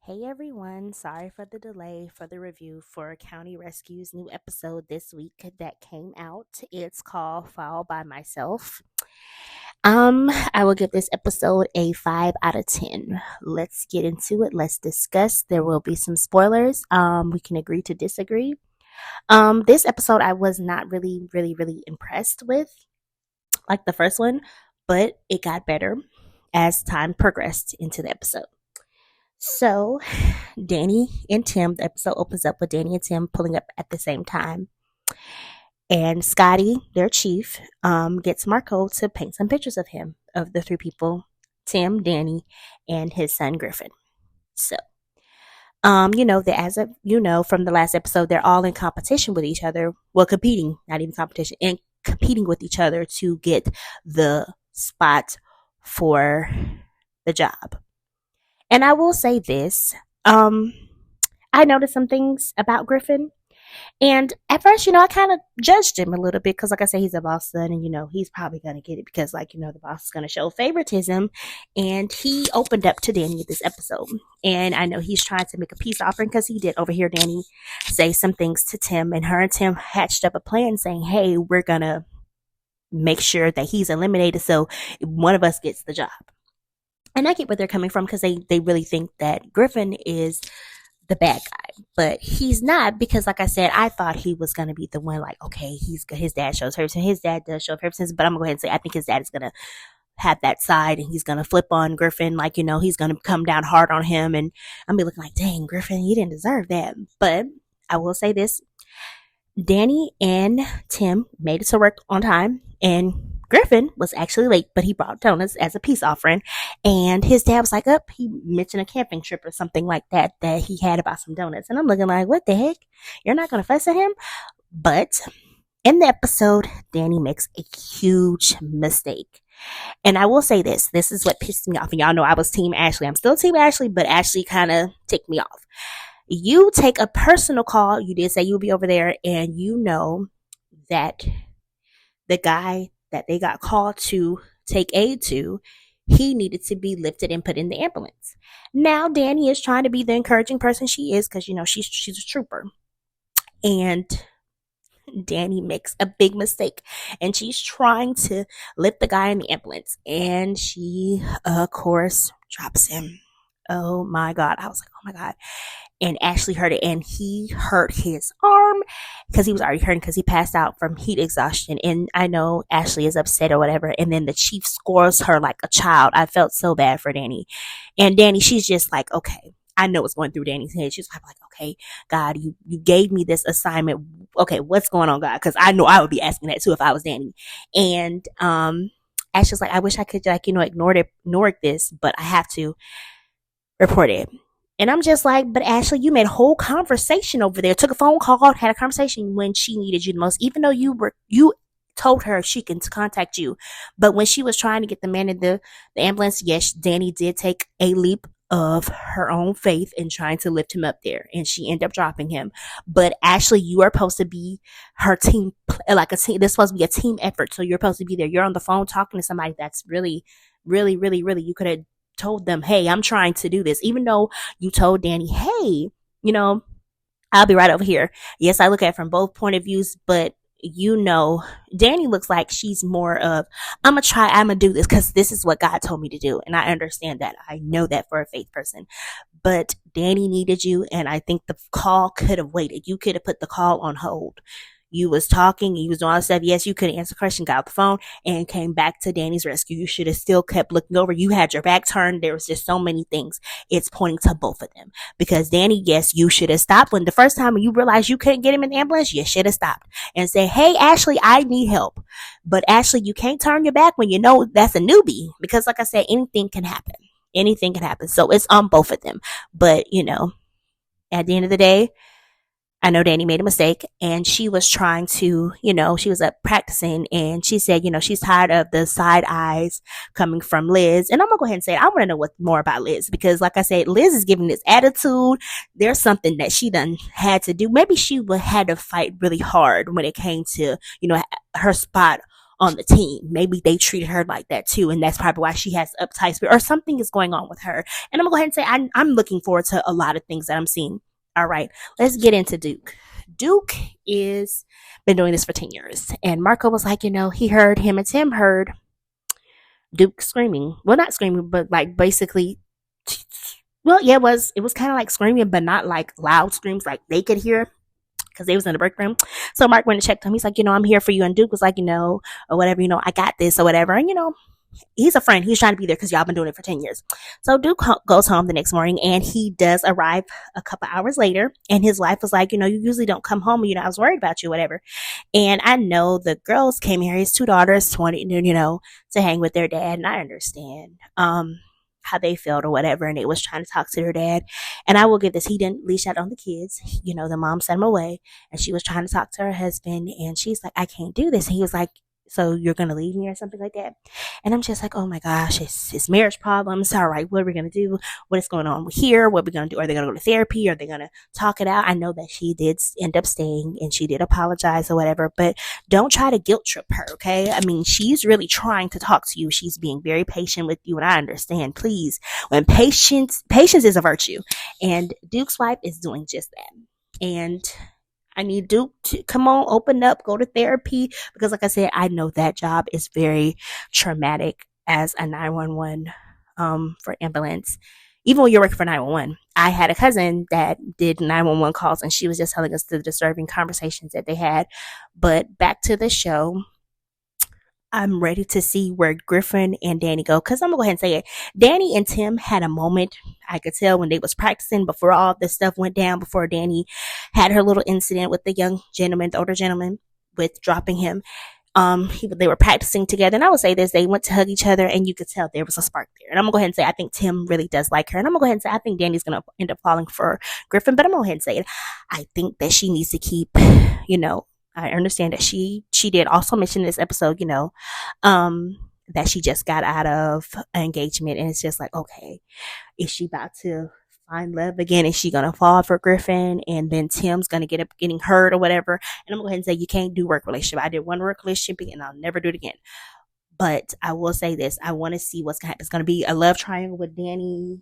Hey everyone, sorry for the delay for the review for County Rescue's new episode this week that came out. It's called Fall by Myself. I will give this episode a 5 out of 10. Let's get into it. Let's discuss. There will be some spoilers. We can agree to disagree. This episode I was not really impressed with like the first one, but it got better as time progressed into the episode. So, Danny and Tim, the episode opens up with Danny and Tim pulling up at the same time. And Scotty, their chief, gets Marco to paint some pictures of him, of the three people Tim, Danny, and his son Griffin. So, that as of from the last episode, they're all in competition with each other. Well, competing, not even competition, and competing with each other to get the spot for the job. And I will say this. I noticed some things about Griffin. And at first, I kind of judged him a little bit because, like I said, he's a boss son and, he's probably going to get it because, the boss is going to show favoritism. And he opened up to Danny this episode. And I know he's trying to make a peace offering because he did overhear Danny say some things to Tim. And her and Tim hatched up a plan saying, hey, we're going to make sure that he's eliminated so one of us gets the job. And I get where they're coming from because they really think that Griffin is the bad guy, but he's not because, like I said, I thought he was going to be the one. Like, okay, his dad shows favoritism. His dad does show favoritism, but I'm gonna go ahead and say I think his dad is gonna have that side, and he's gonna flip on Griffin. Like, he's gonna come down hard on him, and I'm be looking like, dang, Griffin, you didn't deserve that. But I will say this: Danny and Tim made it to work on time, and Griffin was actually late, but he brought donuts as a peace offering. And his dad was like, he mentioned a camping trip or something like that he had about some donuts. And I'm looking like, what the heck? You're not going to fuss at him? But in the episode, Danny makes a huge mistake. And I will say this is what pissed me off. And y'all know I was Team Ashley. I'm still Team Ashley, but Ashley kind of ticked me off. You take a personal call. You did say you'll be over there, and you know that the guy that they got called to take aid to, he needed to be lifted and put in the ambulance. Now Danny is trying to be the encouraging person she is because she's a trooper. And Danny makes a big mistake and she's trying to lift the guy in the ambulance, and she of course drops him. Oh my god. I was like, oh my god. And Ashley heard it, and he hurt his arm because he was already hurting because he passed out from heat exhaustion. And I know Ashley is upset or whatever. And then the chief scores her like a child. I felt so bad for Danny. And Danny, she's just like, okay, I know what's going through Danny's head. She's like, okay, God, you gave me this assignment. Okay, what's going on, God? Because I know I would be asking that too if I was Danny. And Ashley's like, I wish I could ignore this, but I have to report it. And I'm just like, but Ashley, you made a whole conversation over there, took a phone call, had a conversation when she needed you the most, even though you told her she can contact you. But when she was trying to get the man in the ambulance, yes, Danny did take a leap of her own faith in trying to lift him up there, and she ended up dropping him. But Ashley, you are supposed to be her team, like a team. This supposed to be a team effort, so you're supposed to be there. You're on the phone talking to somebody that's really, you could have told them, hey, I'm trying to do this. Even though you told Danny, hey, I'll be right over here. Yes, I look at it from both point of views, but Danny looks like she's more of, I'm gonna do this because this is what God told me to do. And I understand that. I know that for a faith person. But Danny needed you, and I think the call could have waited. You could have put the call on hold. You was talking, you was doing all this stuff. Yes, you could answer the question, got off the phone, and came back to Danny's rescue. You should have still kept looking over. You had your back turned. There was just so many things. It's pointing to both of them. Because Danny, yes, you should have stopped. When the first time you realized you couldn't get him in the ambulance, you should have stopped and say, hey, Ashley, I need help. But Ashley, you can't turn your back when you know that's a newbie. Because like I said, anything can happen. Anything can happen. So it's on both of them. But, at the end of the day, I know Danny made a mistake, and she was trying to, she was up practicing, and she said, she's tired of the side eyes coming from Liz. And I'm going to go ahead and say, I want to know more about Liz, because like I said, Liz is giving this attitude. There's something that she done had to do. Maybe she would had to fight really hard when it came to, her spot on the team. Maybe they treated her like that too, and that's probably why she has uptight spirit, or something is going on with her. And I'm gonna go ahead and say I'm looking forward to a lot of things that I'm seeing. All right, let's get into Duke. Duke is been doing this for 10 years, and Marco was like, he heard him and Tim heard Duke screaming. Well, not screaming, but like basically. Well, yeah, it was kind of like screaming, but not like loud screams like they could hear, because they was in the break room. So Mark went and checked him. He's like, I'm here for you. And Duke was like, or whatever, I got this or whatever. And, he's a friend. He's trying to be there because y'all been doing it for 10 years. So Duke goes home the next morning, and he does arrive a couple hours later. And his wife was like, you usually don't come home. I was worried about you, whatever. And I know the girls came here, his two daughters, 20, to hang with their dad. And I understand. How they felt or whatever, and they was trying to talk to their dad. And I will give this, he didn't leash out on the kids. The mom sent him away, and she was trying to talk to her husband, and she's like, I can't do this. And he was like, so you're gonna leave me or something like that? And I'm just like, oh my gosh, it's marriage problems. All right, what are we gonna do? What is going on here? What are we gonna do? Are they gonna go to therapy? Are they gonna talk it out? I know that she did end up staying, and she did apologize or whatever, but don't try to guilt trip her, okay? I mean, she's really trying to talk to you. She's being very patient with you, and I understand. Please, when patience is a virtue, and Duke's wife is doing just that. And I need Duke to come on, open up, go to therapy, because like I said, I know that job is very traumatic as a 911 for ambulance. Even when you're working for 911, I had a cousin that did 911 calls, and she was just telling us the disturbing conversations that they had. But back to the show, I'm ready to see where Griffin and Danny go, because I'm gonna go ahead and say it. Danny and Tim had a moment, I could tell, when they was practicing before all this stuff went down, before Danny had her little incident with the young gentleman, the older gentleman, with dropping him. They were practicing together, and I would say this, they went to hug each other, and you could tell there was a spark there. And I'm gonna go ahead and say I think Tim really does like her, and I'm gonna go ahead and say I think Danny's gonna end up falling for Griffin, but I'm gonna go ahead and say it. I think that she needs to keep, I understand that she did also mention in this episode, that she just got out of an engagement, and it's just like, okay, is she about to find love again? Is she gonna fall for Griffin, and then Tim's gonna get up getting hurt or whatever? And I'm gonna go ahead and say you can't do work relationship. I did one work relationship, and I'll never do it again. But I will say this: I want to see what's gonna happen. It's gonna be a love triangle with Danny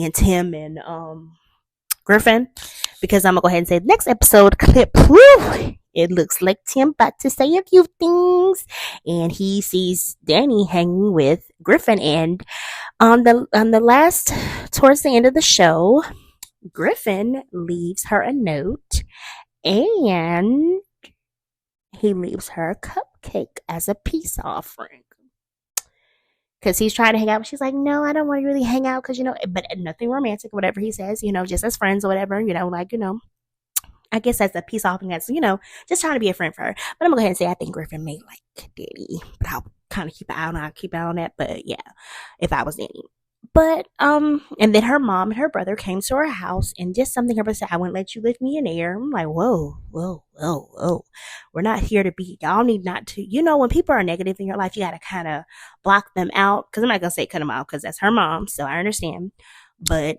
and Tim and Griffin, because I'm gonna go ahead and say the next episode clip. Whew, it looks like Tim about to say a few things, and he sees Danny hanging with Griffin. And on the last, towards the end of the show, Griffin leaves her a note, and he leaves her a cupcake as a peace offering. Because he's trying to hang out, but she's like, no, I don't want to really hang out, because, but nothing romantic, whatever he says, just as friends or whatever, I guess that's a peace offering, that's, just trying to be a friend for her. But I'm going to go ahead and say I think Griffin may like Danny, but I'll kind of keep an eye on that. But yeah, if I was Danny. But, and then her mom and her brother came to her house, and just something her brother said, I wouldn't let you lift me in the air. I'm like, whoa. We're not here to be, y'all need not to, when people are negative in your life, you got to kind of block them out. Cause I'm not going to say cut them out, cause that's her mom. So I understand. But,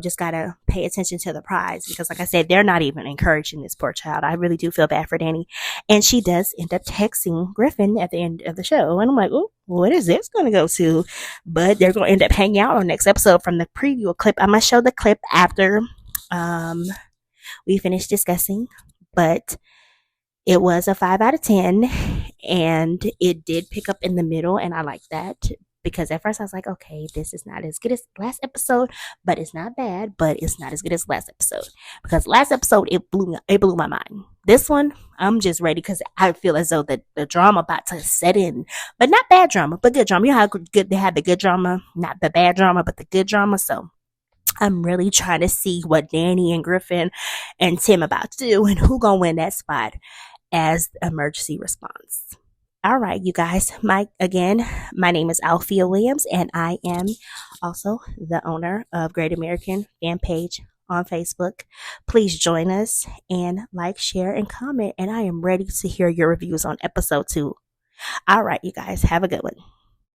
just got to pay attention to the prize, because like I said, they're not even encouraging this poor child. I really do feel bad for Danny. And she does end up texting Griffin at the end of the show. And I'm like, oh, what is this going to go to? But they're going to end up hanging out on the next episode. From the preview clip, I'm going to show the clip after we finish discussing. But it was a 5 out of 10, and it did pick up in the middle, and I like that. Because at first I was like, okay, this is not as good as last episode, but it's not bad, but it's not as good as last episode. Because last episode, it blew my mind. This one, I'm just ready, because I feel as though the drama about to set in. But not bad drama, but good drama. You know how good they had the good drama, not the bad drama, but the good drama. So I'm really trying to see what Danny and Griffin and Tim about to do, and who gonna win that spot as the emergency response. All right, you guys, my name is Alfia Williams, and I am also the owner of Great American Fan Page on Facebook. Please join us and like, share, and comment, and I am ready to hear your reviews on episode 2. All right, you guys, have a good one.